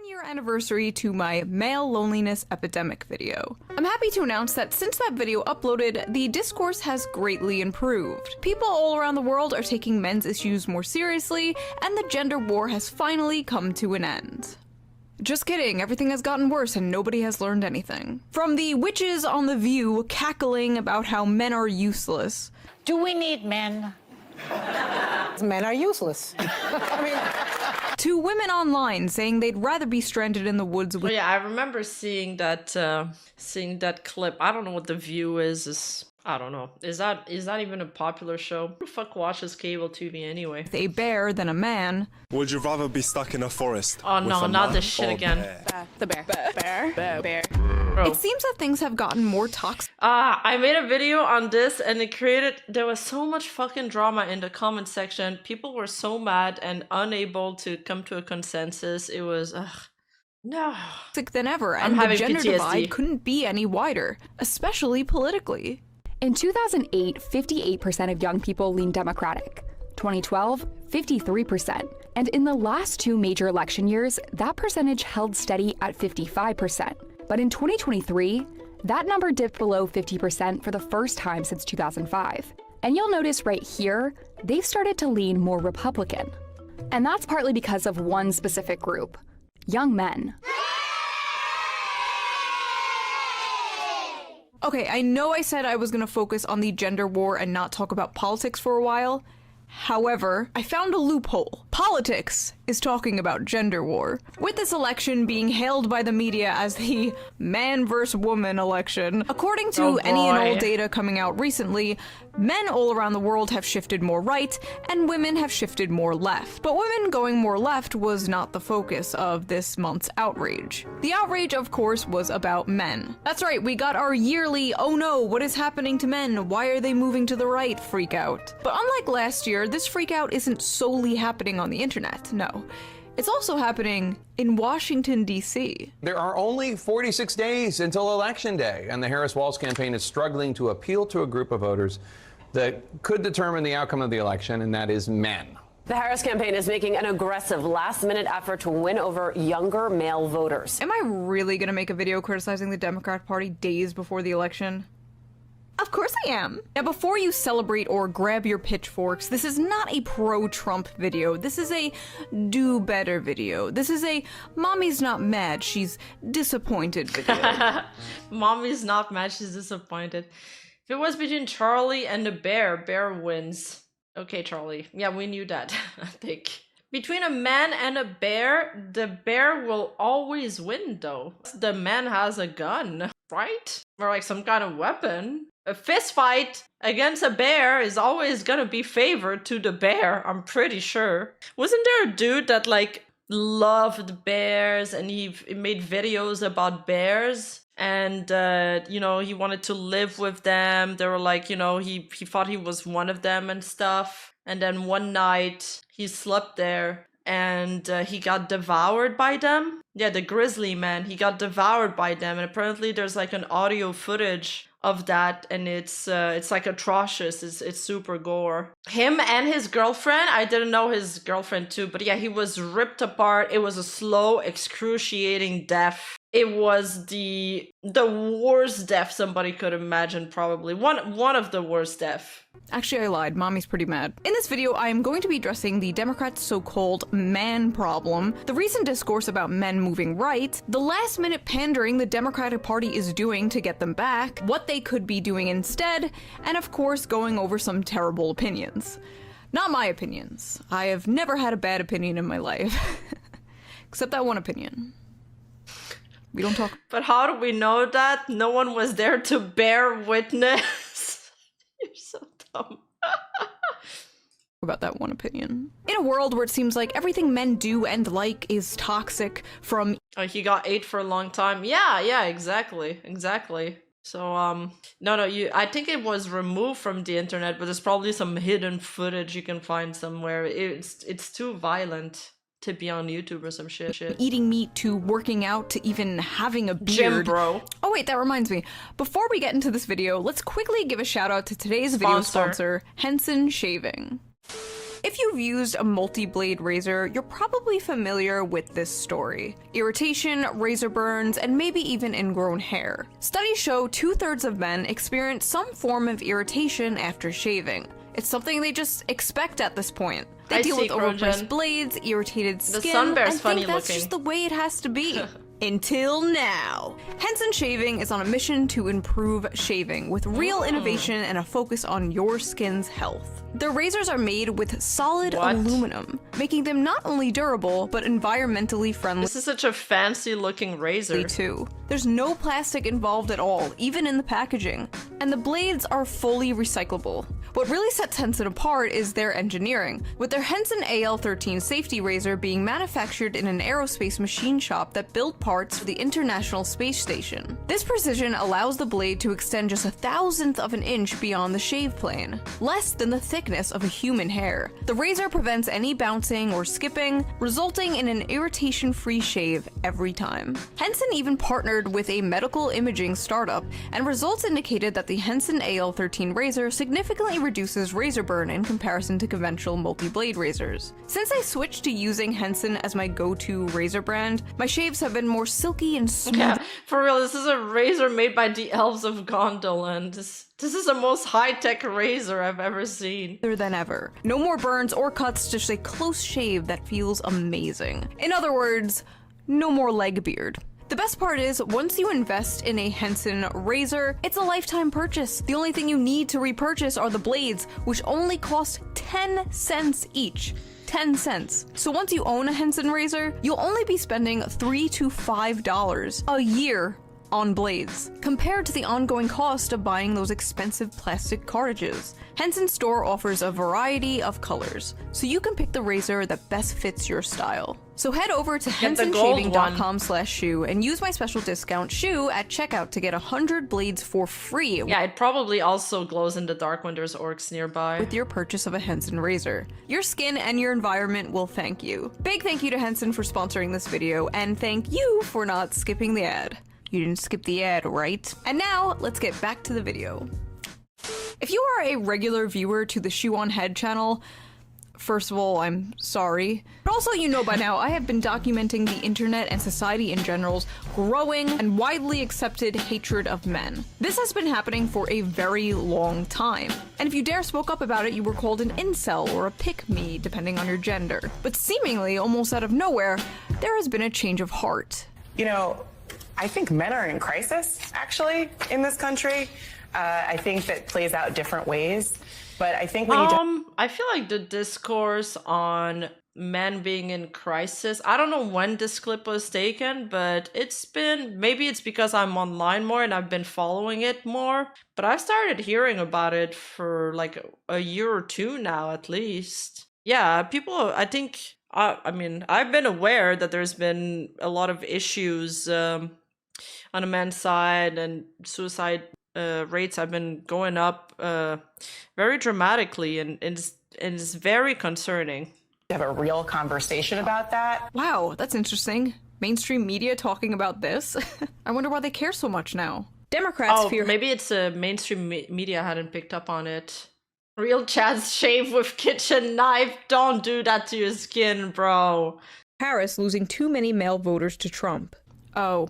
1-year anniversary to my male loneliness epidemic video. I'm happy to announce that since that video uploaded, the discourse has greatly improved. People all around the world are taking men's issues more seriously, and the gender war has finally come to an end. Just kidding, everything has gotten worse and nobody has learned anything. From the witches on The View cackling about how men are useless. Do we need men? Men are useless. I mean... To women online saying they'd rather be stranded in the woods with— Oh yeah, I remember seeing that clip. I don't know what The View is I don't know. Is that even a popular show? Who the fuck watches cable TV anyway? with a bear than a man. Would you rather be stuck in a forest? Oh with no, a not man this shit or again. bear? The bear. Bear. Bro. It seems that things have gotten more toxic I made a video on this and there was so much fucking drama in the comment section. People were so mad and unable to come to a consensus. It was, no. than ever, I'm and the having gender PTSD. divide couldn't be any wider, especially politically. In 2008, 58% of young people leaned Democratic. 2012, 53%. And in the last two major election years, that percentage held steady at 55%. But in 2023, that number dipped below 50% for the first time since 2005. And you'll notice right here, they've started to lean more Republican. And that's partly because of one specific group: young men. Okay, I know I said I was gonna focus on the gender war and not talk about politics for a while. However, I found a loophole. Politics is talking about gender war. With this election being hailed by the media as the man versus woman election, according to any and all data coming out recently, men all around the world have shifted more right, and women have shifted more left. But women going more left was not the focus of this month's outrage. The outrage, of course, was about men. That's right, we got our yearly, oh no, what is happening to men? Why are they moving to the right freak out? But unlike last year, this freak out isn't solely happening on the internet, no. It's also happening in Washington, D.C. There are only 46 days until Election Day, and the Harris-Walz campaign is struggling to appeal to a group of voters that could determine the outcome of the election, and that is men. The Harris campaign is making an aggressive last-minute effort to win over younger male voters. Am I really gonna make a video criticizing the Democrat Party days before the election? Of course I am. Now, before you celebrate or grab your pitchforks, this is not a pro-Trump video. This is a do-better video. This is a mommy's not mad, she's disappointed video. Mommy's not mad, she's disappointed. If it was between Charlie and the bear, bear wins. Okay, Charlie. Yeah, we knew that, I think. Between a man and a bear, the bear will always win, though. The man has a gun, right? Or like some kind of weapon. A fist fight against a bear is always gonna be favored to the bear, I'm pretty sure. Wasn't there a dude that like loved bears and he made videos about bears? And, you know, he wanted to live with them. They were like, you know, he thought he was one of them and stuff. And then one night he slept there and he got devoured by them. Yeah, the grizzly man, he got devoured by them. And apparently there's like an audio footage of that, and it's like atrocious. It's super gore. Him and his girlfriend, I didn't know his girlfriend too, but yeah, he was ripped apart. It was a slow, excruciating death. It was the worst death somebody could imagine, probably. One of the worst deaths. Actually, I lied. Mommy's pretty mad. In this video, I am going to be addressing the Democrats' so-called man problem, the recent discourse about men moving right, the last-minute pandering the Democratic Party is doing to get them back, what they could be doing instead, and of course, going over some terrible opinions. Not my opinions. I have never had a bad opinion in my life. Except that one opinion. We don't talk. But how do we know that? No one was there to bear witness. You're so dumb. About that one opinion. In a world where it seems like everything men do and like is toxic, from— Oh, he got 8 for a long time. Yeah, exactly. So, no, I think it was removed from the internet, but there's probably some hidden footage you can find somewhere. It's too violent to be on YouTube or some shit. eating meat to working out to even having a beard. Gym bro. Oh wait, that reminds me. Before we get into this video, let's quickly give a shout out to today's video sponsor, Henson Shaving. If you've used a multi-blade razor, you're probably familiar with this story. Irritation, razor burns, and maybe even ingrown hair. Studies show 2/3 of men experience some form of irritation after shaving. It's something they just expect at this point. They deal with overpriced blades, irritated skin, and think that's just the way it has to be. Until now. Henson Shaving is on a mission to improve shaving with real innovation and a focus on your skin's health. Their razors are made with solid aluminum, making them not only durable, but environmentally friendly. This is such a fancy looking razor. Too. There's no plastic involved at all, even in the packaging. And the blades are fully recyclable. What really sets Henson apart is their engineering, with their Henson AL13 safety razor being manufactured in an aerospace machine shop that built parts for the International Space Station. This precision allows the blade to extend just 1/1000th of an inch beyond the shave plane, less than the thickness of a human hair. The razor prevents any bouncing or skipping, resulting in an irritation-free shave every time. Henson even partnered with a medical imaging startup, and results indicated that the Henson AL13 razor significantly reduces razor burn in comparison to conventional multi-blade razors. Since I switched to using Henson as my go-to razor brand, my shaves have been more silky and smooth. Yeah, for real, this is a razor made by the elves of Gondor, and this is the most high-tech razor I've ever seen. Than ever. No more burns or cuts, just a close shave that feels amazing. In other words, no more leg beard. The best part is, once you invest in a Henson razor, it's a lifetime purchase. The only thing you need to repurchase are the blades, which only cost 10 cents each. 10 cents. So once you own a Henson razor, you'll only be spending $3 to $5 a year on blades, compared to the ongoing cost of buying those expensive plastic cartridges. Henson's store offers a variety of colors, so you can pick the razor that best fits your style. So head over to hensonshaving.com/shoe and use my special discount SHOE at checkout to get 100 blades for free. Yeah, it probably also glows in the dark when there's orcs nearby. With your purchase of a Henson razor. Your skin and your environment will thank you. Big thank you to Henson for sponsoring this video, and thank you for not skipping the ad. You didn't skip the ad, right? And now, let's get back to the video. If you are a regular viewer to the Shoe0nhead channel, first of all, I'm sorry. But also, you know by now, I have been documenting the internet and society in general's growing and widely accepted hatred of men. This has been happening for a very long time. And if you dare spoke up about it, you were called an incel or a pick-me, depending on your gender. But seemingly, almost out of nowhere, there has been a change of heart. You know, I think men are in crisis, actually, in this country. I think that plays out different ways, but I think we need to... I feel like the discourse on men being in crisis, I don't know when this clip was taken, but maybe it's because I'm online more and I've been following it more, but I've started hearing about it for like a year or two now, at least. Yeah, people, I think, I mean, I've been aware that there's been a lot of issues on the men's side, and suicide rates have been going up very dramatically, and it's very concerning. Have a real conversation about that. Wow, that's interesting. Mainstream media talking about this? I wonder why they care so much now. Democrats fear... maybe it's mainstream media hadn't picked up on it. Real Chads shave with kitchen knife. Don't do that to your skin, bro. Harris losing too many male voters to Trump. Oh.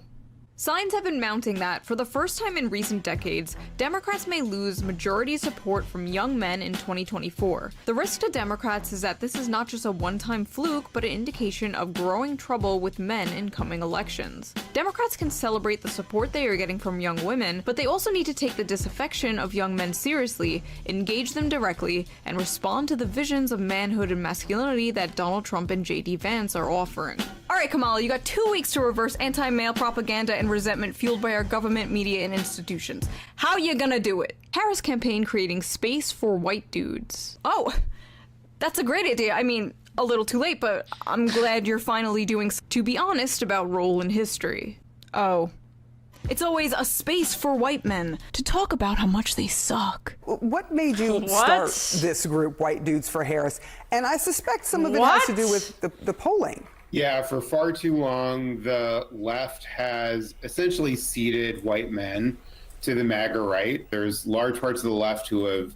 Signs have been mounting that, for the first time in recent decades, Democrats may lose majority support from young men in 2024. The risk to Democrats is that this is not just a one-time fluke, but an indication of growing trouble with men in coming elections. Democrats can celebrate the support they are getting from young women, but they also need to take the disaffection of young men seriously, engage them directly, and respond to the visions of manhood and masculinity that Donald Trump and J.D. Vance are offering. Alright, Kamala, you got 2 weeks to reverse anti-male propaganda and resentment fueled by our government, media, and institutions. How you gonna do it? Harris campaign creating space for white dudes. Oh, that's a great idea. I mean, a little too late, but I'm glad you're finally doing to be honest about role in history. Oh. It's always a space for white men to talk about how much they suck. What made you start this group, White Dudes for Harris? And I suspect some of it has to do with the polling. Yeah, for far too long, the left has essentially ceded white men to the MAGA right. There's large parts of the left who have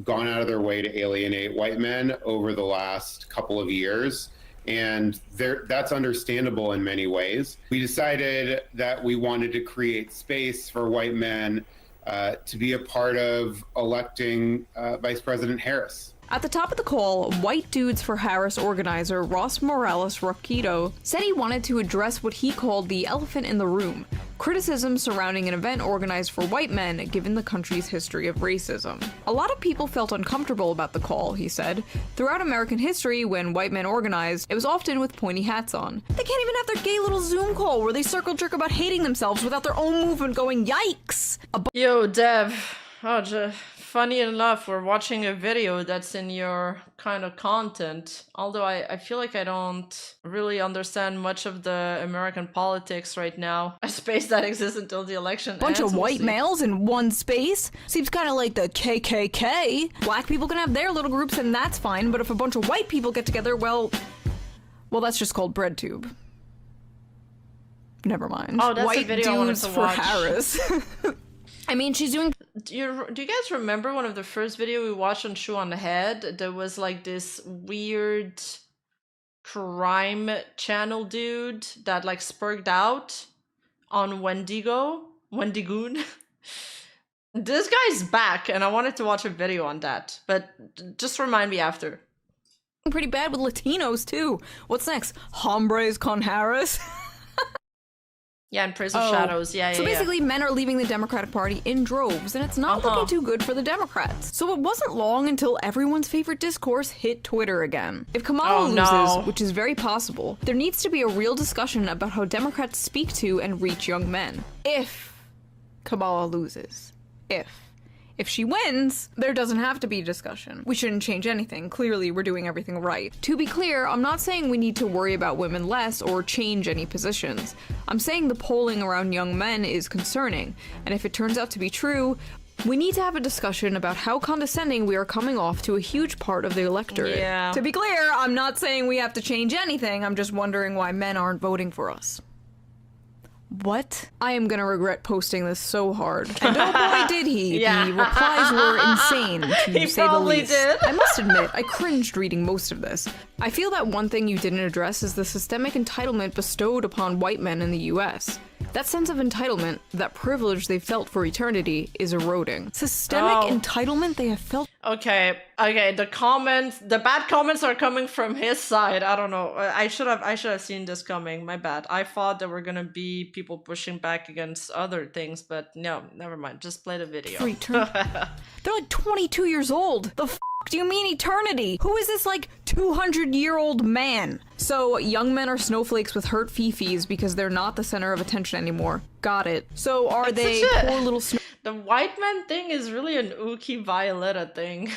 gone out of their way to alienate white men over the last couple of years. And that's understandable in many ways. We decided that we wanted to create space for white men to be a part of electing Vice President Harris. At the top of the call, White Dudes for Harris organizer Ross Morales Roquito said he wanted to address what he called the elephant in the room, criticism surrounding an event organized for white men given the country's history of racism. A lot of people felt uncomfortable about the call, he said. Throughout American history, when white men organized, it was often with pointy hats on. They can't even have their gay little Zoom call where they circle jerk about hating themselves without their own movement going, yikes! Yo, Dev. Oh, funny enough, we're watching a video that's in your kind of content. Although I feel like I don't really understand much of the American politics right now. A space that exists until the election Bunch ends, of we'll white see. males in one space? Seems kind of like the KKK. Black people can have their little groups and that's fine, but if a bunch of white people get together, well, that's just called BreadTube. Never mind. Oh, that's White a video I wanted Dudes to for watch. Harris. I mean, she's doing. Do you guys remember one of the first video we watched on Shoe0nhead? There was like this weird crime channel dude that like spurged out on Wendigoon. This guy's back, and I wanted to watch a video on that, but just remind me after. Pretty bad with Latinos too. What's next? Hombres con Harris. Yeah, and Praise of Shadows. Yeah. So basically, men are leaving the Democratic Party in droves, and it's not looking too good for the Democrats. So it wasn't long until everyone's favorite discourse hit Twitter again. If Kamala loses, which is very possible, there needs to be a real discussion about how Democrats speak to and reach young men. If Kamala loses. If she wins, there doesn't have to be discussion. We shouldn't change anything. Clearly, we're doing everything right. To be clear, I'm not saying we need to worry about women less or change any positions. I'm saying the polling around young men is concerning, and if it turns out to be true, we need to have a discussion about how condescending we are coming off to a huge part of the electorate. Yeah. To be clear, I'm not saying we have to change anything, I'm just wondering why men aren't voting for us. What? I am gonna regret posting this so hard. And oh boy did he. Yeah. The replies were insane, to He say the probably least. did. I must admit, I cringed reading most of this. I feel that one thing you didn't address is the systemic entitlement bestowed upon white men in the US. That sense of entitlement, that privilege they felt for eternity, is eroding. Systemic entitlement they have felt. Okay, the bad comments are coming from his side. I don't know. I should have seen this coming. My bad. I thought there were gonna be people pushing back against other things, but no, never mind. Just play the video. For eternity. They're like 22 years old. The f do you mean eternity? Who is this like 200-year-old man? So young men are snowflakes with hurt fifis because they're not the center of attention anymore. Got it. So are they poor little snow? The white man thing is really an Uki Violetta thing.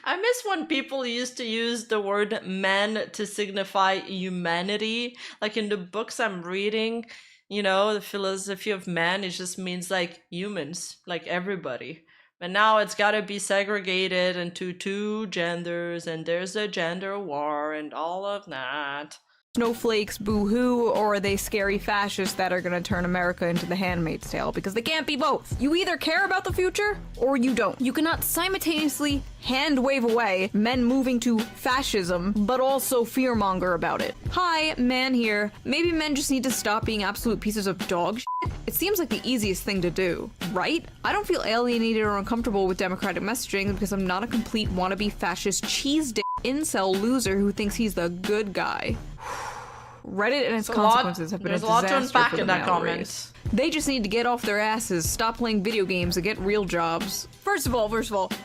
I miss when people used to use the word man to signify humanity. Like in the books I'm reading, you know, the philosophy of man, it just means like humans, like everybody. But now it's gotta be segregated into two genders, and there's a gender war and all of that. Snowflakes, boo-hoo, or are they scary fascists that are gonna turn America into the Handmaid's Tale? Because they can't be both. You either care about the future, or you don't. You cannot simultaneously hand-wave away men moving to fascism, but also fearmonger about it. Hi, man here. Maybe men just need to stop being absolute pieces of dog shit. It seems like the easiest thing to do, right? I don't feel alienated or uncomfortable with democratic messaging because I'm not a complete wannabe fascist cheese dick incel loser who thinks he's the good guy. Reddit and its consequences have been a disaster to unpack for the in that male comment. race. They just need to get off their asses, stop playing video games, and get real jobs. First of all,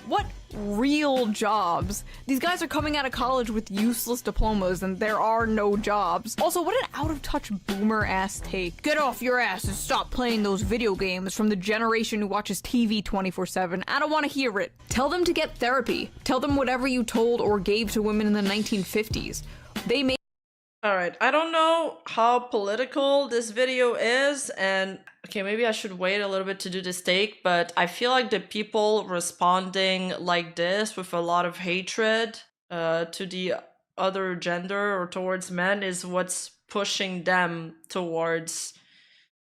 what real jobs? These guys are coming out of college with useless diplomas and there are no jobs. Also, what an out-of-touch boomer-ass take. Get off your ass and stop playing those video games from the generation who watches TV 24/7. I don't want to hear it. Tell them to get therapy. Tell them whatever you told or gave to women in the 1950s. They made Alright, I don't know how political this video is, and okay, maybe I should wait a little bit to do this take, but I feel like the people responding like this with a lot of hatred to the other gender or towards men is what's pushing them towards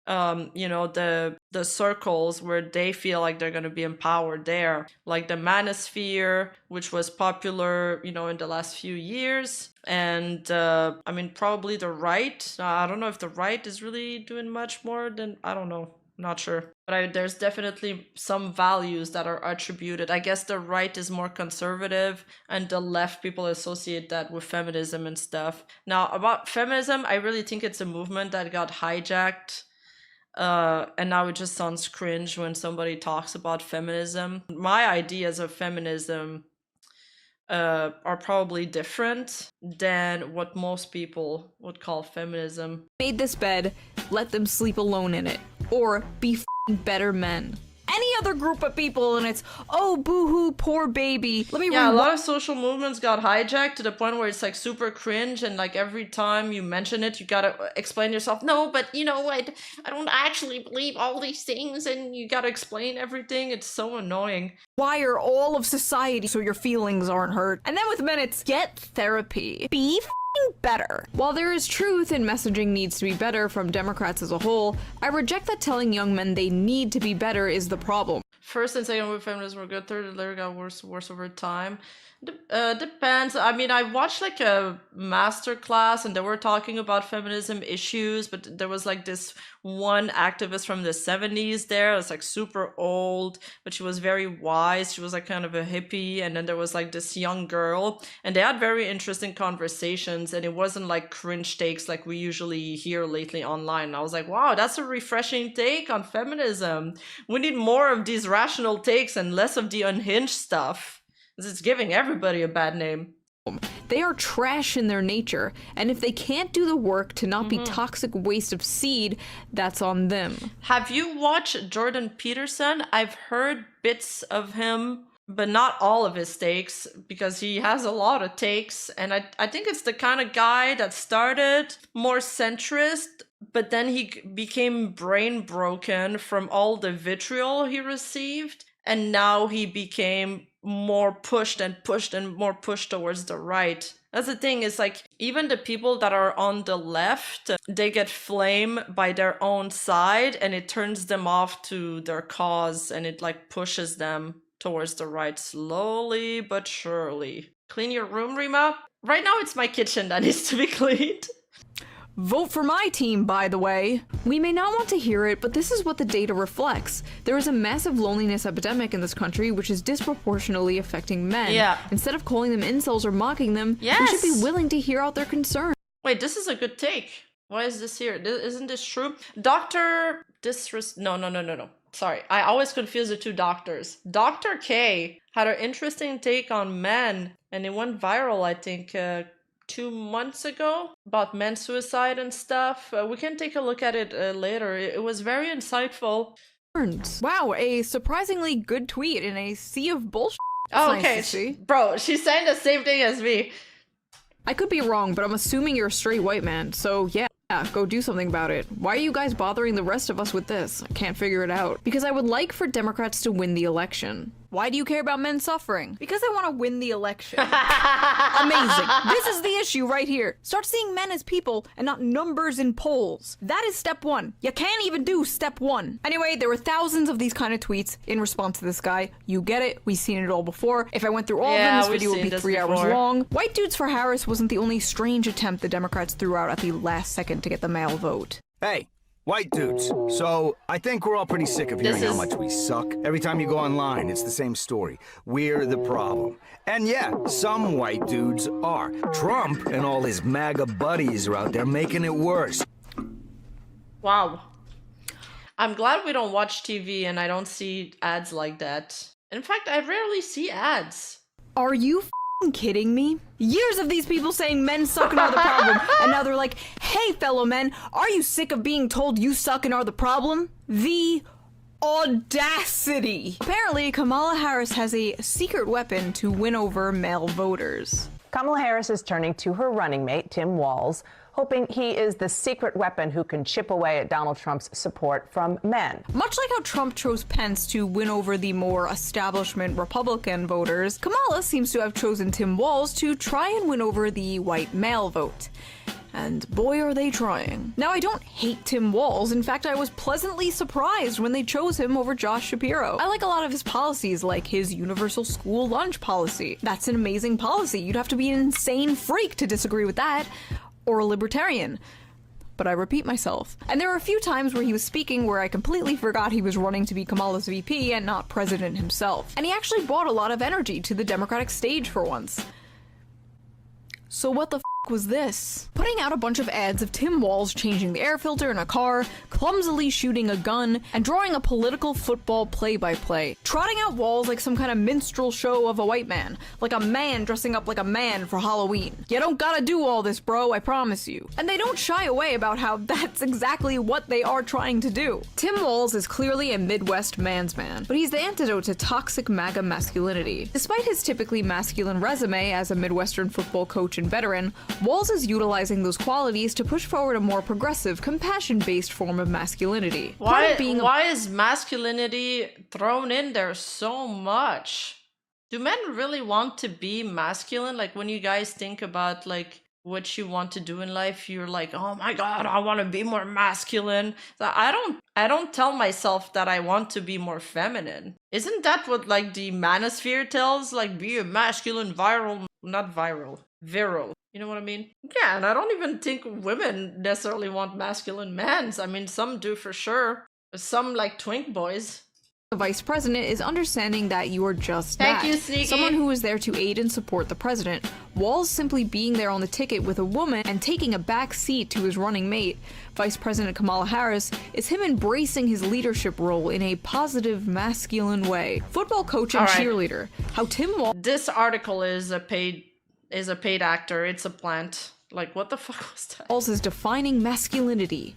you know, the circles where they feel like they're going to be empowered there, like the manosphere, which was popular, you know, in the last few years. And I mean, probably the right. I don't know if the right is really doing much more than, I don't know. Not sure. But there's definitely some values that are attributed. I guess the right is more conservative and the left, people associate that with feminism and stuff. Now, about feminism, I really think it's a movement that got hijacked. And now it just sounds cringe when somebody talks about feminism. My ideas of feminism are probably different than what most people would call feminism. Made this bed, let them sleep alone in it. Or be f***ing better men. Any other group of people and it's, oh, boo-hoo, poor baby. Let me Yeah, a lot of social movements got hijacked to the point where it's like super cringe, and like every time you mention it, you gotta explain yourself. No, but you know, I don't actually believe all these things, and you gotta explain everything. It's so annoying. Wire all of society so your feelings aren't hurt. And then with men, it's get therapy. Be better. While there is truth in messaging needs to be better from Democrats as a whole, I reject that telling young men they need to be better is the problem. First and second wave feminism were good. Third and later got worse over time. Depends. I mean, I watched like a master class and they were talking about feminism issues, but there was like this one activist from the 70s there. It's like super old, but she was very wise. She was like kind of a hippie. And then there was like this young girl, and they had very interesting conversations, and it wasn't like cringe takes like we usually hear lately online. And I was like, wow, that's a refreshing take on feminism. We need more of these rational takes and less of the unhinged stuff. It's giving everybody a bad name. They are trash in their nature, and if they can't do the work to not be toxic waste of seed, that's on them. Have you watched Jordan Peterson? I've heard bits of him, but not all of his takes, because he has a lot of takes, and I think it's the kind of guy that started more centrist, but then he became brain broken from all the vitriol he received, and now he became more pushed and more pushed towards the right. That's the thing, is like even the people that are on the left, they get flamed by their own side, and it turns them off to their cause, and it like pushes them towards the right slowly but surely. Clean your room, Rima? Right now it's my kitchen that needs to be cleaned. Vote for my team, by the way. We may not want to hear it, but this is what the data reflects. There is a massive loneliness epidemic in this country, which is disproportionately affecting men. Yeah. Instead of calling them incels or mocking them, Yes. we should be willing to hear out their concerns. Wait, this is a good take. Why is this here? Isn't this true? Dr. No. Sorry, I always confuse the two doctors. Dr. K had an interesting take on men, and it went viral, I think, 2 months ago, about men's suicide and stuff. We can take a look at it later. It was very insightful. Wow, a surprisingly good tweet in a sea of bullshit. Oh, Nice okay. to see. Bro, she's saying the same thing as me. I could be wrong, but I'm assuming you're a straight white man, so yeah, go do something about it. Why are you guys bothering the rest of us with this? I can't figure it out. Because I would like for Democrats to win the election. Why do you care about men suffering? Because I want to win the election. Amazing. This is the issue right here. Start seeing men as people and not numbers in polls. That is step one. You can't even do step one. Anyway, there were thousands of these kind of tweets in response to this guy. You get it. We've seen it all before. If I went through all of them, this video would be 3 hours long. White dudes for Harris wasn't the only strange attempt the Democrats threw out at the last second to get the male vote. Hey, white dudes. So, I think we're all pretty sick of hearing how much we suck. Every time you go online, it's the same story. We're the problem. And yeah, some white dudes are. Trump and all his MAGA buddies are out there making it worse. Wow. I'm glad we don't watch TV and I don't see ads like that. In fact, I rarely see ads. Are you f***ing kidding me? Years of these people saying men suck and are the problem, and now they're like, hey fellow men, are you sick of being told you suck and are the problem? The audacity! Apparently, Kamala Harris has a secret weapon to win over male voters. Kamala Harris is turning to her running mate, Tim Walz, hoping he is the secret weapon who can chip away at Donald Trump's support from men. Much like how Trump chose Pence to win over the more establishment Republican voters, Kamala seems to have chosen Tim Walz to try and win over the white male vote. And boy are they trying. Now I don't hate Tim Walz, in fact I was pleasantly surprised when they chose him over Josh Shapiro. I like a lot of his policies, like his universal school lunch policy. That's an amazing policy, you'd have to be an insane freak to disagree with that, or a libertarian. But I repeat myself. And there were a few times where he was speaking where I completely forgot he was running to be Kamala's VP and not president himself. And he actually brought a lot of energy to the Democratic stage for once. So what the f was this? Putting out a bunch of ads of Tim Walz changing the air filter in a car, clumsily shooting a gun, and drawing a political football play-by-play. Trotting out Walz like some kind of minstrel show of a white man. Like a man dressing up like a man for Halloween. You don't gotta do all this, bro, I promise you. And they don't shy away about how that's exactly what they are trying to do. Tim Walz is clearly a Midwest man's man, but he's the antidote to toxic MAGA masculinity. Despite his typically masculine resume as a Midwestern football coach and veteran, Walz is utilizing those qualities to push forward a more progressive, compassion-based form of masculinity. Why is masculinity thrown in there so much? Do men really want to be masculine? Like when you guys think about like what you want to do in life, you're like, oh my god, I want to be more masculine. So I don't tell myself that I want to be more feminine. Isn't that what like the manosphere tells? Like be a masculine virile. You know what I mean? Yeah, and I don't even think women necessarily want masculine men. I mean, some do for sure. Some like twink boys. The vice president is understanding that you are just Thank you, Sneaky. someone who is there to aid and support the president. Walz simply being there on the ticket with a woman and taking a back seat to his running mate, Vice President Kamala Harris, is him embracing his leadership role in a positive, masculine way. Football coach and cheerleader. How Tim Walz— This article is a paid actor. It's a plant. Like, what the fuck was that? Walz is defining masculinity.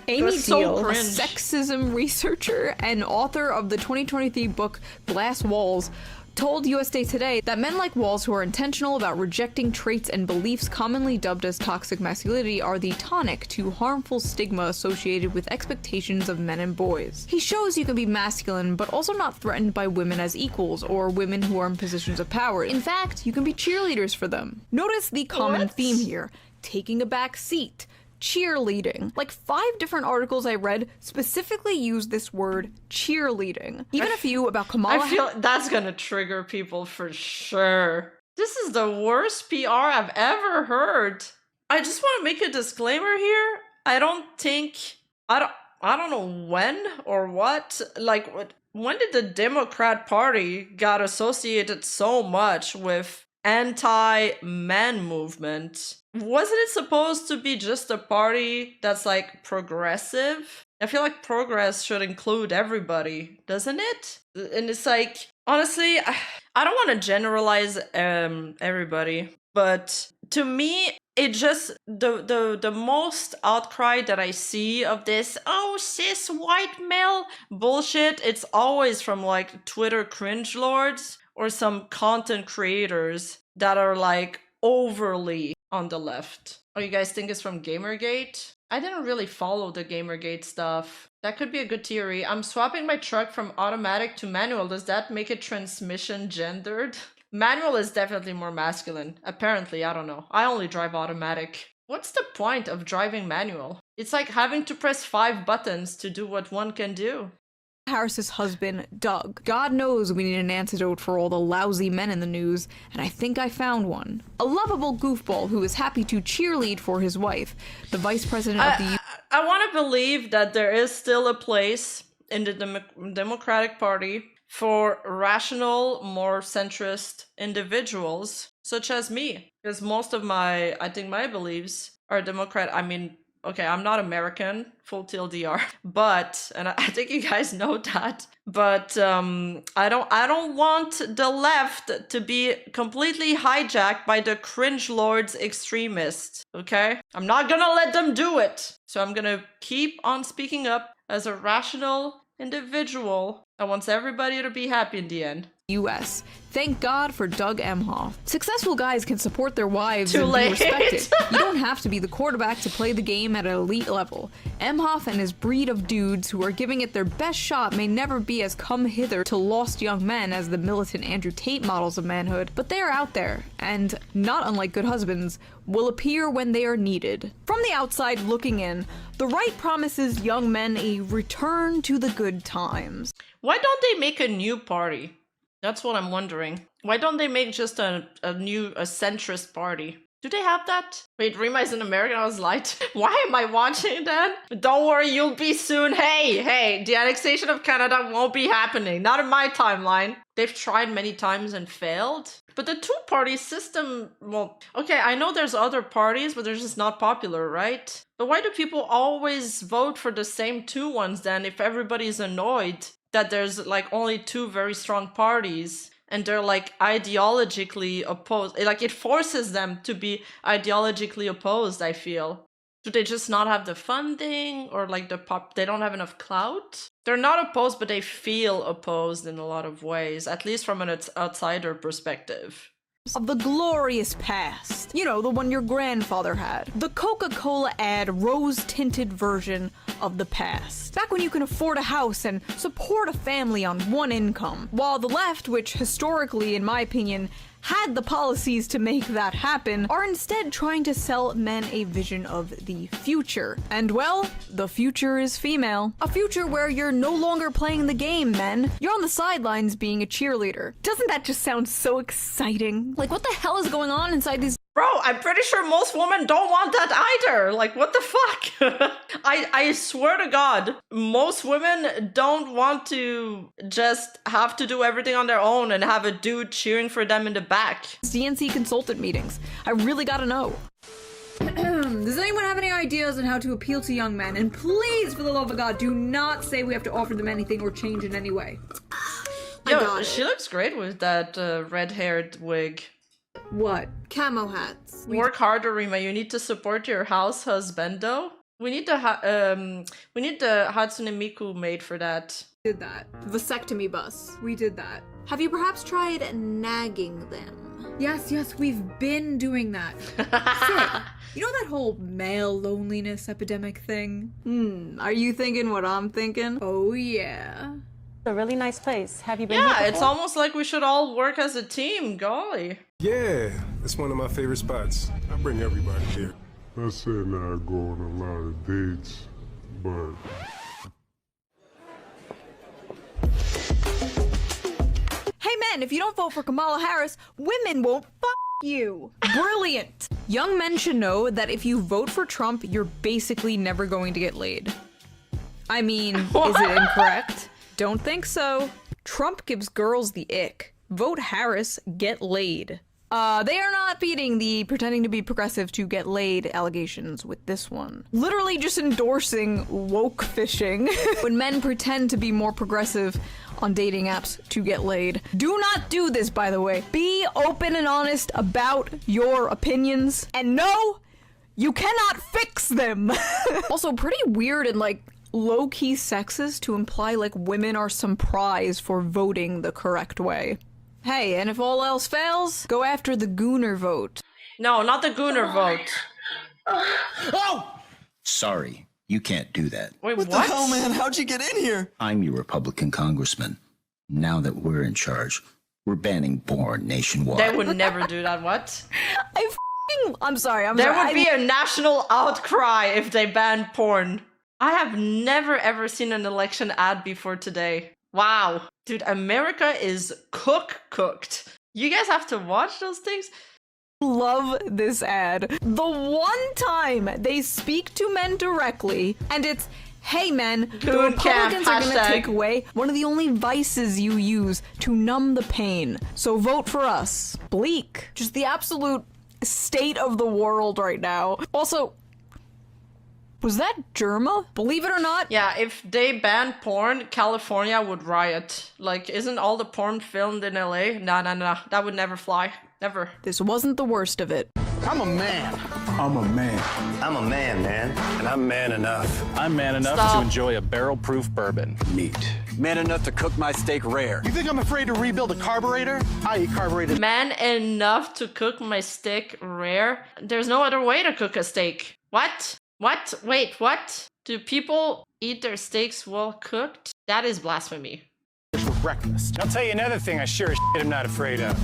Amy so Deal, a cringe. sexism researcher and author of the 2023 book Glass Walls, told USA Today that men like Walz who are intentional about rejecting traits and beliefs commonly dubbed as toxic masculinity are the tonic to harmful stigma associated with expectations of men and boys. He shows you can be masculine but also not threatened by women as equals or women who are in positions of power. In fact, you can be cheerleaders for them. Notice the common theme here: taking a back seat, cheerleading. Like 5 different articles I read specifically use this word cheerleading. Even a few about Kamala. I feel that's gonna trigger people for sure. This is the worst PR I've ever heard. I just want to make a disclaimer here. I don't know when or what. Like, when did the Democrat Party got associated so much with anti-man movement? Wasn't it supposed to be just a party that's like progressive? I feel like progress should include everybody, doesn't it? And it's like, honestly, I don't want to generalize everybody, but to me, it just the most outcry that I see of this cis white male bullshit, it's always from like Twitter cringe lords or some content creators that are like overly on the left. Oh, you guys think it's from Gamergate? I didn't really follow the Gamergate stuff. That could be a good theory. I'm swapping my truck from automatic to manual. Does that make it transmission gendered? Manual is definitely more masculine. Apparently, I don't know. I only drive automatic. What's the point of driving manual? It's like having to press 5 buttons to do what one can do. Harris's husband, Doug. God knows we need an antidote for all the lousy men in the news, and I think I found one. A lovable goofball who is happy to cheerlead for his wife, the vice president of the I want to believe that there is still a place in the Democratic Party for rational, more centrist individuals, such as me. Because most of my beliefs are Democrat. I mean, okay, I'm not American, full TLDR, but, and I think you guys know that, but I don't want the left to be completely hijacked by the cringe lords extremists, okay? I'm not gonna let them do it. So I'm gonna keep on speaking up as a rational individual that wants everybody to be happy in the end. US. Thank God for Doug Emhoff. Successful guys can support their wives Too and late. be respected. You don't have to be the quarterback to play the game at an elite level. Emhoff and his breed of dudes who are giving it their best shot may never be as come hither to lost young men as the militant Andrew Tate models of manhood, but they are out there, and, not unlike good husbands, will appear when they are needed. From the outside looking in, the right promises young men a return to the good times. Why don't they make a new party? That's what I'm wondering. Why don't they make just a centrist party? Do they have that? Wait, Rima is an American. I was lied. Why am I watching that? Don't worry, you'll be soon. Hey, the annexation of Canada won't be happening. Not in my timeline. They've tried many times and failed. But the two-party system, well, okay, I know there's other parties, but they're just not popular, right? But why do people always vote for the same two ones then if everybody's annoyed that there's like only two very strong parties and they're like ideologically opposed? Like it forces them to be ideologically opposed, I feel. Do they just not have the funding, or like they don't have enough clout? They're not opposed, but they feel opposed in a lot of ways, at least from an outsider perspective. Of the glorious past. You know, the one your grandfather had. The Coca-Cola ad rose-tinted version of the past. Back when you can afford a house and support a family on one income. While the left, which historically, in my opinion, had the policies to make that happen, are instead trying to sell men a vision of the future. And well, the future is female. A future where you're no longer playing the game, men. You're on the sidelines being a cheerleader. Doesn't that just sound so exciting? Like, what the hell is going on inside these— Bro, I'm pretty sure most women don't want that either. Like, what the fuck? I swear to God, most women don't want to just have to do everything on their own and have a dude cheering for them in the back. DNC consultant meetings. I really gotta know. Does anyone have any ideas on how to appeal to young men? And please, for the love of God, do not say we have to offer them anything or change in any way. Yo, she looks great with that red-haired wig. What? Camo hats. Work harder, Rima. You need to support your house husbando. We need the Hatsune Miku made for that. Did that. Vasectomy bus. We did that. Have you perhaps tried nagging them? Yes, we've been doing that. Sick. You know that whole male loneliness epidemic thing? Are you thinking what I'm thinking? Oh yeah. A really nice place. Have you been here Yeah, before? it's almost like we should all work as a team, golly. Yeah, it's one of my favorite spots. I bring everybody here. I said not go on a lot of dates, but... Hey men, if you don't vote for Kamala Harris, women won't you. Brilliant. Young men should know that if you vote for Trump, you're basically never going to get laid. I mean, is it incorrect? Don't think so. Trump gives girls the ick. Vote Harris, get laid. They are not beating the pretending to be progressive to get laid allegations with this one. Literally just endorsing woke fishing. When men pretend to be more progressive on dating apps to get laid. Do not do this, by the way. Be open and honest about your opinions. And no, you cannot fix them. Also, pretty weird and like low-key sexist to imply like women are some prize for voting the correct way. Hey, and if all else fails, go after the Gooner vote. No, not the Gooner vote. Oh! Sorry, you can't do that. Wait, what the hell, man? How'd you get in here? I'm your Republican congressman. Now that we're in charge, we're banning porn nationwide. They would never do that, what? I'm sorry, There would be a national outcry if they banned porn. I have never ever seen an election ad before today. Wow. Dude, America is cooked. You guys have to watch those things? Love this ad. The one time they speak to men directly, and it's, hey men, the Goon Republicans camp, are gonna hashtag. take away one of the only vices you use to numb the pain. So vote for us. Bleak. Just the absolute state of the world right now. Also, was that Germa? Believe it or not. Yeah, if they banned porn, California would riot. Like, isn't all the porn filmed in LA? Nah. That would never fly. Never. This wasn't the worst of it. I'm a man. I'm a man. I'm a man. And I'm man enough. I'm man enough Stop. to enjoy a barrel-proof bourbon. Neat. Man enough to cook my steak rare. You think I'm afraid to rebuild a carburetor? I eat carburetors. Man enough to cook my steak rare? There's no other way to cook a steak. What? What? Wait, what? Do people eat their steaks well cooked? That is blasphemy. For breakfast. I'll tell you another thing I sure as shit am not afraid of.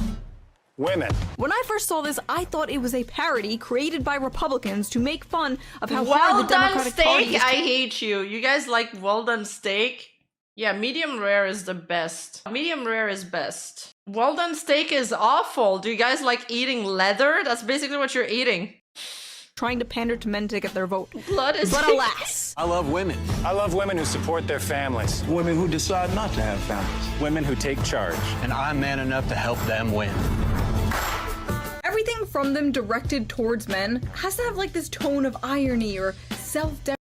Women. When I first saw this, I thought it was a parody created by Republicans to make fun of how well hard the done Democratic steak. Party is. I hate you. You guys like well done steak? Yeah, medium rare is the best. Medium rare is best. Well done steak is awful. Do you guys like eating leather? That's basically what you're eating. Trying to pander to men to get their vote. Blood is. But alas. I love women. I love women who support their families. Women who decide not to have families. Women who take charge. And I'm man enough to help them win. Everything from them directed towards men has to have like this tone of irony or self-deprecation.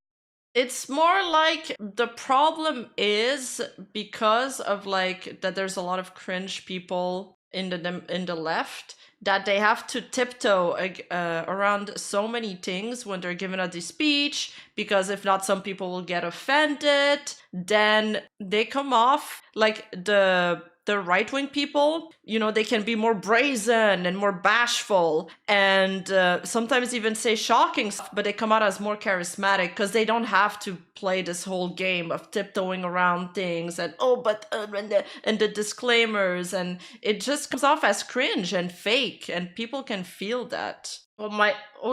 It's more like the problem is because of like that there's a lot of cringe people in the left that they have to tiptoe around so many things when they're giving out the speech, because if not, some people will get offended. Then they come off like the right-wing people, you know, they can be more brazen and more bashful and sometimes even say shocking stuff, but they come out as more charismatic because they don't have to play this whole game of tiptoeing around things and and the disclaimers, and it just comes off as cringe and fake, and people can feel that.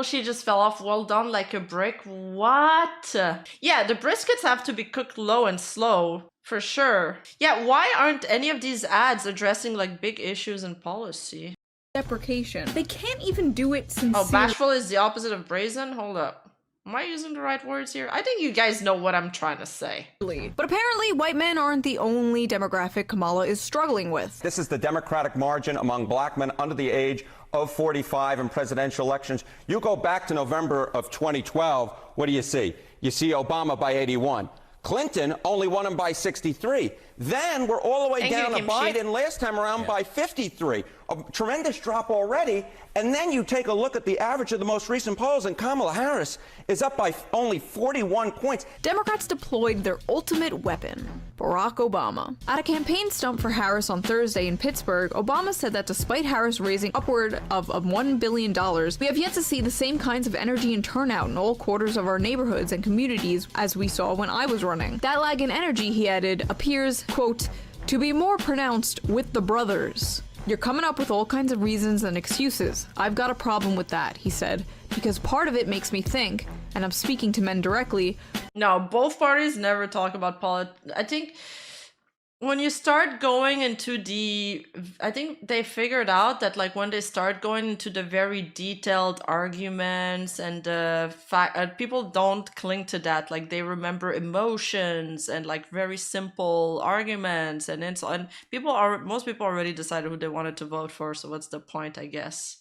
She just fell off. Well done, like a brick. What? Yeah, the briskets have to be cooked low and slow. For sure. Yeah, why aren't any of these ads addressing like big issues in policy? Deprecation. They can't even do it sincerely. Oh, bashful is the opposite of brazen? Hold up. Am I using the right words here? I think you guys know what I'm trying to say. But apparently, white men aren't the only demographic Kamala is struggling with. This is the Democratic margin among black men under the age of 45 in presidential elections. You go back to November of 2012, what do you see? You see Obama by 81. Clinton only won him by 63. Then we're all the way down to Biden last time around by 53. A tremendous drop already. And then you take a look at the average of the most recent polls, and Kamala Harris is up by only 41 points. Democrats deployed their ultimate weapon, Barack Obama. At a campaign stump for Harris on Thursday in Pittsburgh, Obama said that despite Harris raising upward of $1 billion, we have yet to see the same kinds of energy and turnout in all quarters of our neighborhoods and communities as we saw when I was running. That lag in energy, he added, appears, quote, to be more pronounced with the brothers. You're coming up with all kinds of reasons and excuses. I've got a problem with that, he said, because part of it makes me think, and I'm speaking to men directly. No, both parties never talk about politics. I think when you start going into I think they figured out that like when they start going into the very detailed arguments and the fact, people don't cling to that. Like they remember emotions and like very simple arguments, and most people already decided who they wanted to vote for. So what's the point, I guess?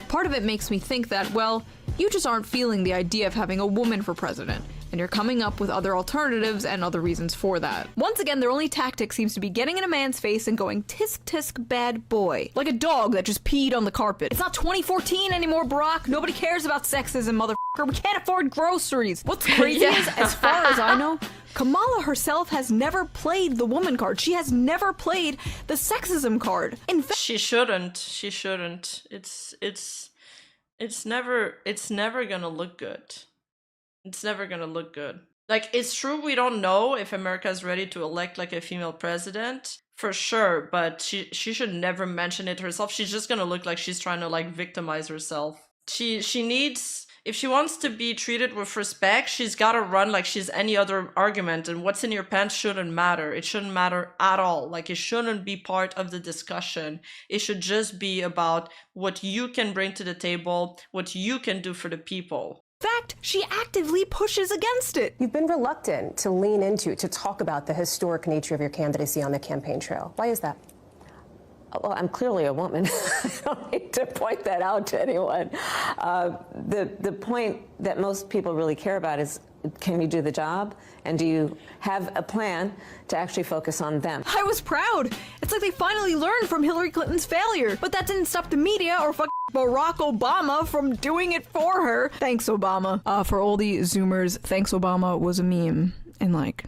Part of it makes me think that, well, you just aren't feeling the idea of having a woman for president, and you're coming up with other alternatives and other reasons for that. Once again, their only tactic seems to be getting in a man's face and going, tisk tisk bad boy. Like a dog that just peed on the carpet. It's not 2014 anymore, Barack. Nobody cares about sexism, motherfucker. We can't afford groceries. What's crazy is, as far as I know, Kamala herself has never played the woman card. She has never played the sexism card. In fact, she shouldn't. She shouldn't. It's never gonna look good. It's never gonna look good. Like, it's true we don't know if America is ready to elect like a female president, for sure, but she should never mention it herself. She's just gonna look like she's trying to like victimize herself. She needs, if she wants to be treated with respect, she's gotta run like she's any other argument, and what's in your pants shouldn't matter. It shouldn't matter at all. Like, it shouldn't be part of the discussion. It should just be about what you can bring to the table, what you can do for the people. In fact, she actively pushes against it. You've been reluctant to lean into, to talk about the historic nature of your candidacy on the campaign trail. Why is that? Well, I'm clearly a woman. I don't need to point that out to anyone. The point that most people really care about is, can you do the job? And do you have a plan to actually focus on them? I was proud. It's like they finally learned from Hillary Clinton's failure. But that didn't stop the media or Barack Obama from doing it for her. Thanks, Obama. For all the Zoomers, thanks, Obama was a meme in like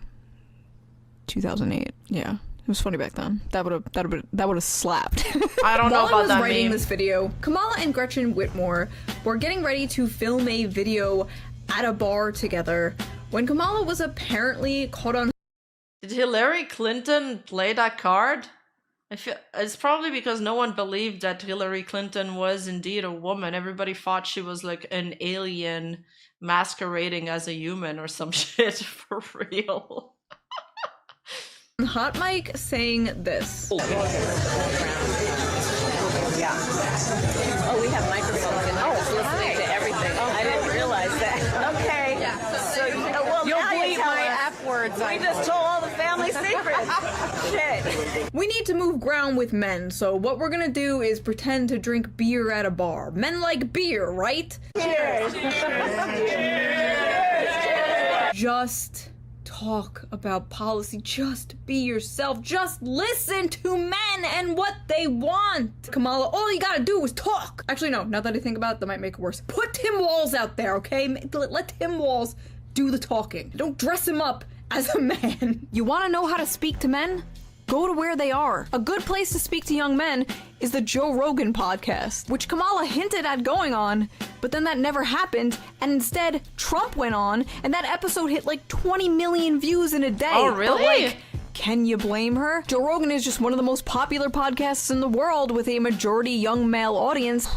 2008. Yeah. It was funny back then. That would have slapped. I don't know While about I was that writing meme. this video, Kamala and Gretchen Whitmer were getting ready to film a video at a bar together when Kamala was apparently caught on. Did Hillary Clinton play that card? I feel it's probably because no one believed that Hillary Clinton was indeed a woman. Everybody thought she was like an alien masquerading as a human or some shit for real. Hot mic saying this. Yeah. Oh, we have microphones in there. Oh, listening to everything. I didn't realize that. Okay. Yeah. So, well, You'll now you bleep tell my us. F words. We just told all the family secrets. Shit. We need to move ground with men, so what we're gonna do is pretend to drink beer at a bar. Men like beer, right? Cheers. Just talk about policy. Just be yourself. Just listen to men and what they want. Kamala, all you gotta do is talk. Actually, no, now that I think about it, that might make it worse. Put Tim Walz out there, okay? Let Tim Walz do the talking. Don't dress him up as a man. You wanna know how to speak to men? Go to where they are. A good place to speak to young men is the Joe Rogan podcast, which Kamala hinted at going on, but then that never happened, and instead Trump went on, and that episode hit like 20 million views in a day. Oh, really? But, like, can you blame her? Joe Rogan is just one of the most popular podcasts in the world with a majority young male audience.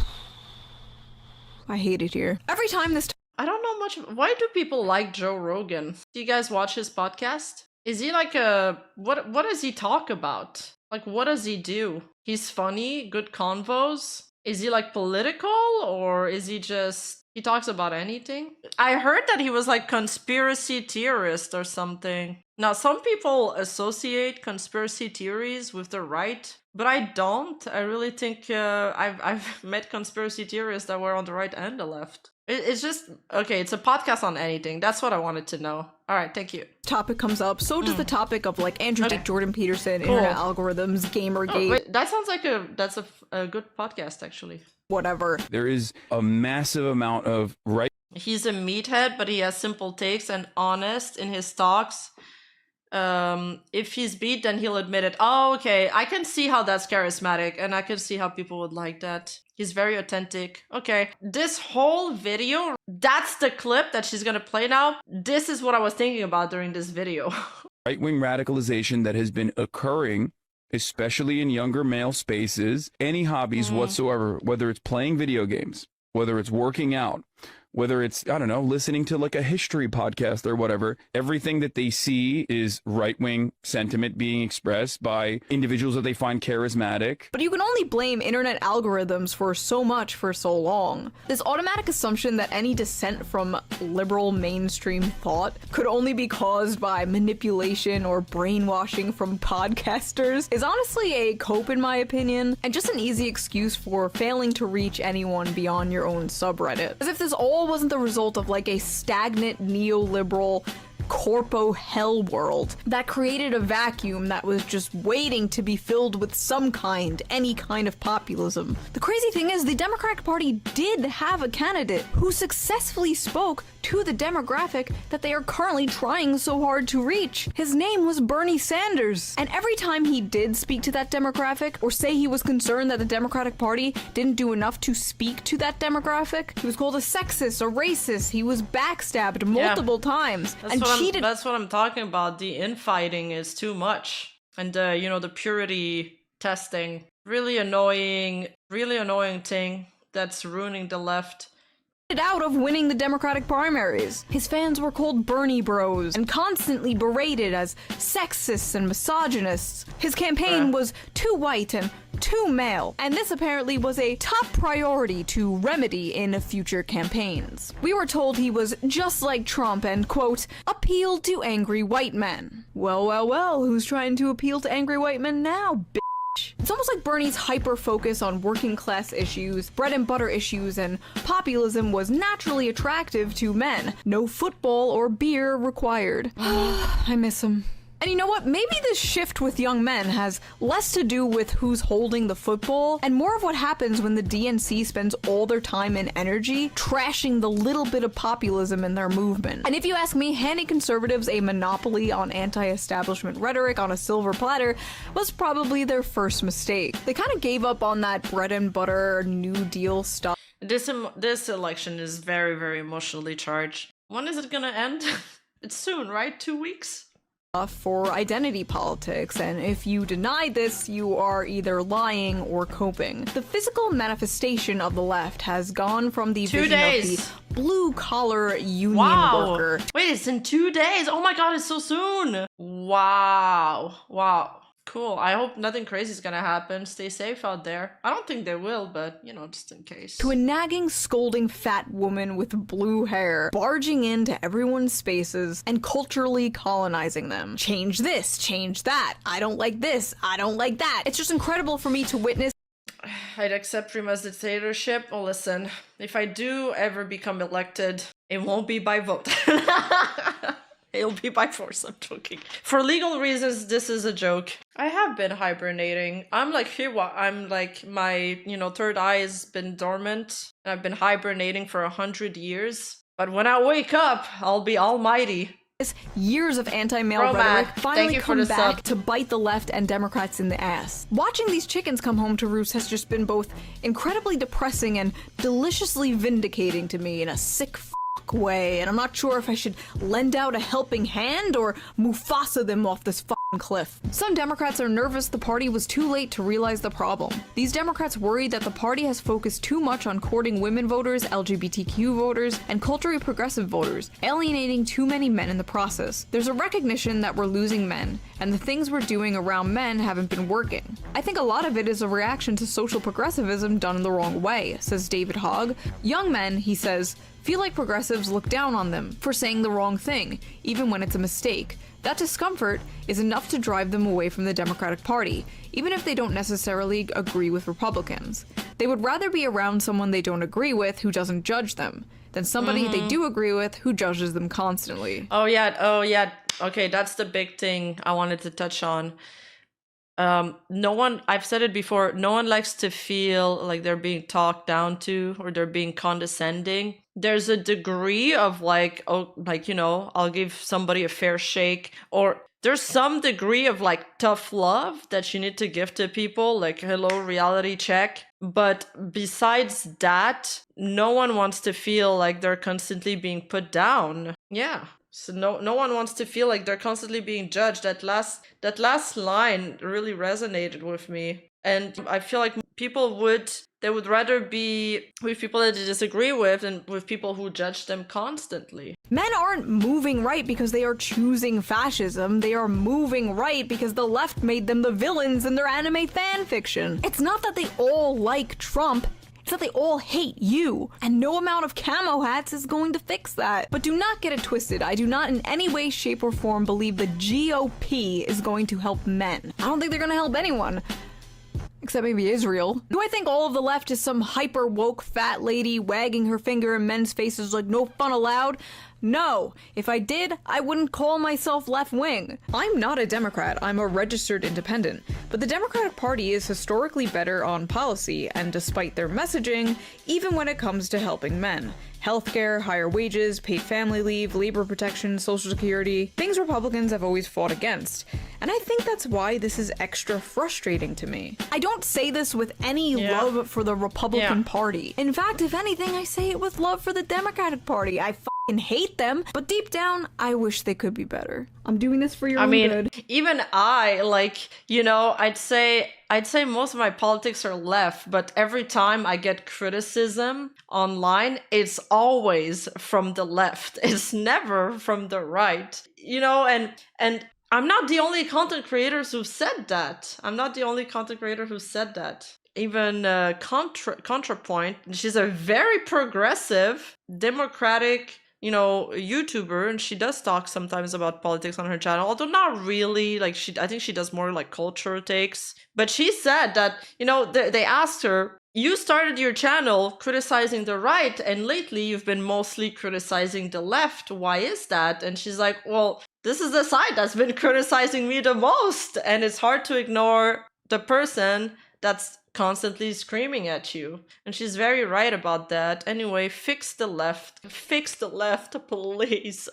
I hate it here. Every time this I don't know much. Why do people like Joe Rogan? Do you guys watch his podcast? Is he like a what does he talk about? Like what does he do? He's funny, good convos. Is he like political or is he just he talks about anything? I heard that he was like conspiracy theorist or something. Now some people associate conspiracy theories with the right, but I don't. I really think I've met conspiracy theorists that were on the right and the left. It's just, okay, it's a podcast on anything. That's what I wanted to know. All right, thank you. topic comes up, so does the topic of like Andrew Tate, Jordan Peterson, internet algorithms, Gamergate. Oh, wait, that sounds like that's a good podcast, actually. Whatever. There is a massive amount of He's a meathead, but he has simple takes and honest in his talks. If he's beat, then he'll admit it. Oh, okay. I can see how that's charismatic, and I can see how people would like that. He's very authentic. Okay. This whole video, that's the clip that she's gonna play now. This is what I was thinking about during this video. right-wing radicalization that has been occurring, especially in younger male spaces, any hobbies whatsoever, whether it's playing video games, whether it's working out, whether it's, I don't know, listening to like a history podcast or whatever, everything that they see is right-wing sentiment being expressed by individuals that they find charismatic. But you can only blame internet algorithms for so much for so long. This automatic assumption that any dissent from liberal mainstream thought could only be caused by manipulation or brainwashing from podcasters is honestly a cope, in my opinion, and just an easy excuse for failing to reach anyone beyond your own subreddit. As if this all wasn't the result of like a stagnant neoliberal corpo hell world that created a vacuum that was just waiting to be filled with any kind of populism. The crazy thing is the Democratic Party did have a candidate who successfully spoke to the demographic that they are currently trying so hard to reach. His name was Bernie Sanders. And every time he did speak to that demographic or say he was concerned that the Democratic Party didn't do enough to speak to that demographic, he was called a sexist, a racist, he was backstabbed multiple times and cheated. That's what I'm talking about. The infighting is too much. And, the purity testing. Really annoying thing that's ruining the left. Out of winning the Democratic primaries. His fans were called Bernie Bros and constantly berated as sexists and misogynists. His campaign was too white and too male, and this apparently was a top priority to remedy in future campaigns. We were told he was just like Trump and, quote, appealed to angry white men. Well, who's trying to appeal to angry white men now, bitch? It's almost like Bernie's hyper-focus on working-class issues, bread-and-butter issues, and populism was naturally attractive to men. No football or beer required. I miss him. And you know what? Maybe this shift with young men has less to do with who's holding the football and more of what happens when the DNC spends all their time and energy trashing the little bit of populism in their movement. And if you ask me, handing conservatives a monopoly on anti-establishment rhetoric on a silver platter was probably their first mistake. They kind of gave up on that bread and butter New Deal stuff. This election is very, very emotionally charged. When is it gonna end? It's soon, right? 2 weeks? For identity politics, and if you deny this, you are either lying or coping. The physical manifestation of the left has gone from the 2 vision days. of the blue-collar union Wow. worker. Wait, it's in 2 days. Oh my god, it's so soon. Wow. Wow. Cool. I hope nothing crazy is gonna happen. Stay safe out there. I don't think they will, but you know, just in case. To a nagging, scolding fat woman with blue hair, barging into everyone's spaces and culturally colonizing them. Change this, change that. I don't like this, I don't like that. It's just incredible for me to witness. I'd accept Rima's dictatorship. Well, listen, if I do ever become elected, it won't be by vote. It'll be by force, I'm joking. For legal reasons, this is a joke. I have been hibernating. I'm like Hiwa. I'm like, my, third eye has been dormant. I've been hibernating for 100 years. But when I wake up, I'll be almighty. Years of anti-male Romad, rhetoric thank finally you for come the back sub. to bite the left and Democrats in the ass. Watching these chickens come home to roost has just been both incredibly depressing and deliciously vindicating to me in a sick way, and I'm not sure if I should lend out a helping hand or Mufasa them off this cliff. Some Democrats are nervous the party was too late to realize the problem. These Democrats worry that the party has focused too much on courting women voters, LGBTQ voters, and culturally progressive voters, alienating too many men in the process. There's a recognition that we're losing men, and the things we're doing around men haven't been working. I think a lot of it is a reaction to social progressivism done in the wrong way, says David Hogg. Young men, he says, feel like progressives look down on them for saying the wrong thing, even when it's a mistake. That discomfort is enough to drive them away from the Democratic Party, even if they don't necessarily agree with Republicans. They would rather be around someone they don't agree with who doesn't judge them, than somebody they do agree with who judges them constantly. Oh yeah. Okay, that's the big thing I wanted to touch on. No one, I've said it before, no one likes to feel like they're being talked down to or they're being condescending. There's a degree of I'll give somebody a fair shake, or there's some degree of tough love that you need to give to people, like hello, reality check. But besides that, no one wants to feel like they're constantly being put down. Yeah. So no one wants to feel like they're constantly being judged. That last line really resonated with me. And I feel like they would rather be with people that they disagree with than with people who judge them constantly. Men aren't moving right because they are choosing fascism. They are moving right because the left made them the villains in their anime fan fiction. It's not that they all like Trump. It's that they all hate you, and no amount of camo hats is going to fix that. But do not get it twisted. I do not in any way, shape, or form believe the GOP is going to help men. I don't think they're going to help anyone. Except maybe Israel. Do I think all of the left is some hyper woke fat lady wagging her finger in men's faces like no fun allowed? No. If I did, I wouldn't call myself left-wing. I'm not a Democrat, I'm a registered independent. But the Democratic Party is historically better on policy, and despite their messaging, even when it comes to helping men. Healthcare, higher wages, paid family leave, labor protection, social security, things Republicans have always fought against. And I think that's why this is extra frustrating to me. I don't say this with any love for the Republican Party. In fact, if anything, I say it with love for the Democratic Party. I hate them, but deep down, I wish they could be better. I'm doing this for your own good. Even I, I'd say most of my politics are left, but every time I get criticism online, it's always from the left. It's never from the right. And I'm not the only content creator who said that. Even ContraPoint, she's a very progressive, democratic, YouTuber, and she does talk sometimes about politics on her channel, although not really. I think she does more culture takes. But she said that, they asked her, you started your channel criticizing the right, and lately you've been mostly criticizing the left. Why is that? And she's like, well, this is the side that's been criticizing me the most, and it's hard to ignore the person that's constantly screaming at you. And she's very right about that. Anyway, fix the left, please.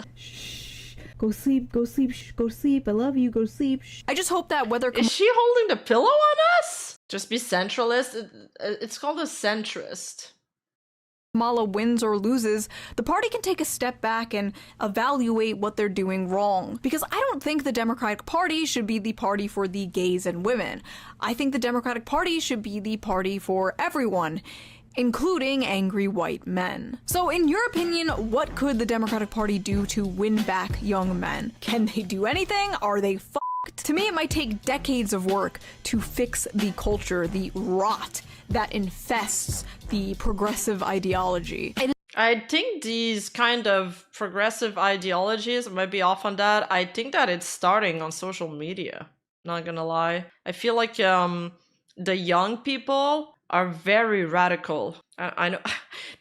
Go sleep, go sleep, go sleep. I love you, go sleep. I just hope that whether... Is she holding the pillow on us? Just be centralist. It's called a centrist. Kamala wins or loses, the party can take a step back and evaluate what they're doing wrong. Because I don't think the Democratic Party should be the party for the gays and women. I think the Democratic Party should be the party for everyone, including angry white men. So in your opinion, what could the Democratic Party do to win back young men? Can they do anything? Are they fucked? To me, it might take decades of work to fix the culture, the rot that infests the progressive ideology. I think these kind of progressive ideologies, I might be off on that, I think that it's starting on social media. Not gonna lie. I feel like the young people are very radical. I know,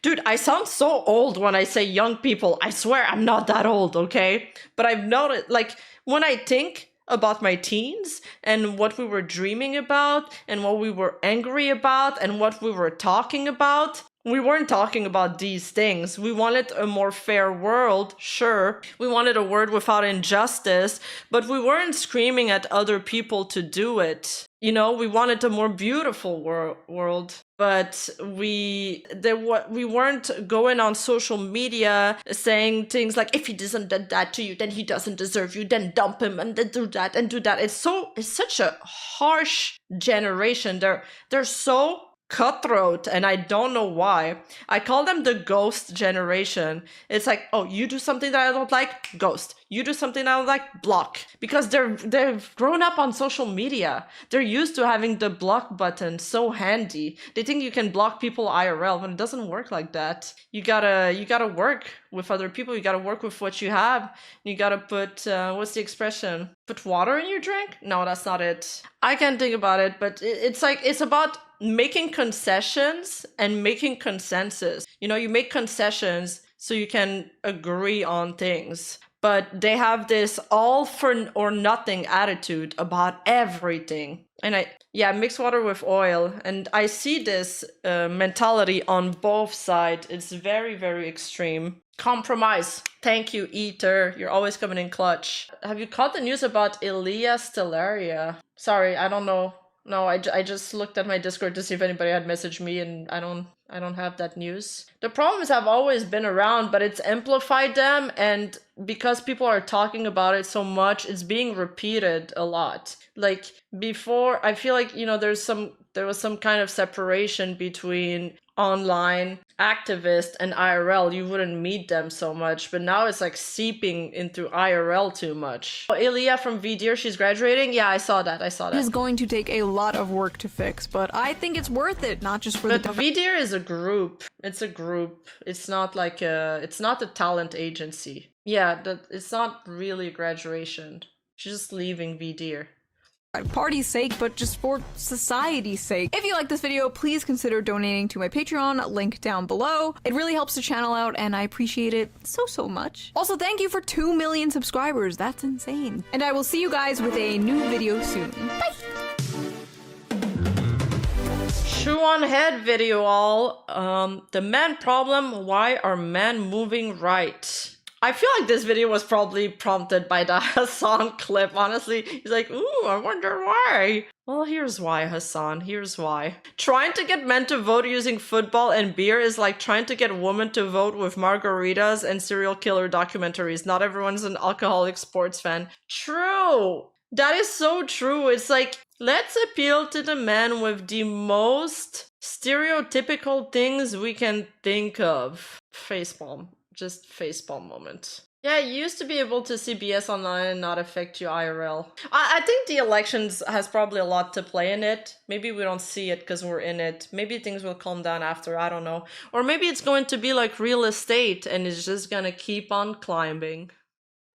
dude, I sound so old when I say young people. I swear I'm not that old, okay? But I've noticed, like, when I think about my teens and what we were dreaming about and what we were angry about and what we were talking about, we weren't talking about these things. We wanted a more fair world, sure. We wanted a world without injustice, but we weren't screaming at other people to do it. You know, we wanted a more beautiful world, but we weren't going on social media saying things like, if he doesn't do that to you, then he doesn't deserve you, then dump him and then do that and do that. It's such a harsh generation. They're so cutthroat, and I don't know why. I call them the ghost generation. It's like, oh, you do something that I don't like, ghost. You do something I don't like, block. Because they've grown up on social media. They're used to having the block button so handy. They think you can block people IRL, but it doesn't work like that. You gotta work with other people. You gotta work with what you have. You gotta put what's the expression? Put water in your drink? No, that's not it. I can't think about it, but it's about making concessions and making consensus. You know, you make concessions so you can agree on things. But they have this all for or nothing attitude about everything. And mix water with oil. And I see this mentality on both sides. It's very, very extreme. Compromise. Thank you, Ether. You're always coming in clutch. Have you caught the news about Ilya Stellaria? Sorry, I don't know. No, I just looked at my Discord to see if anybody had messaged me, and I don't have that news. The problems have always been around, but it's amplified them, and because people are talking about it so much, it's being repeated a lot. Like before, I feel like, you know, there was some kind of separation between online activists and IRL. You wouldn't meet them so much, but now it's like seeping into IRL too much. Oh, Ilya from VDR, she's graduating? Yeah, I saw that. It is going to take a lot of work to fix, but I think it's worth it, not just for the... But VDR is a group. It's a group. It's not like it's not a talent agency. Yeah, it's not really a graduation. She's just leaving VDR. Party's sake, but just for society's sake. If you like this video, please consider donating to my Patreon, link down below. It really helps the channel out, and I appreciate it so much. Also, thank you for 2 million subscribers. That's insane. And I will see you guys with a new video soon. Bye! Shoe0nhead video all. The man problem, why are men moving right? I feel like this video was probably prompted by the Hassan clip, honestly. He's like, ooh, I wonder why. Well, here's why, Hassan. Here's why. Trying to get men to vote using football and beer is like trying to get women to vote with margaritas and serial killer documentaries. Not everyone's an alcoholic sports fan. True. That is so true. It's like, let's appeal to the men with the most stereotypical things we can think of. Facepalm. Just facepalm moment. Yeah, you used to be able to see BS online and not affect you IRL. I think the elections has probably a lot to play in it. Maybe we don't see it because we're in it. Maybe things will calm down after, I don't know. Or maybe it's going to be like real estate and it's just gonna keep on climbing.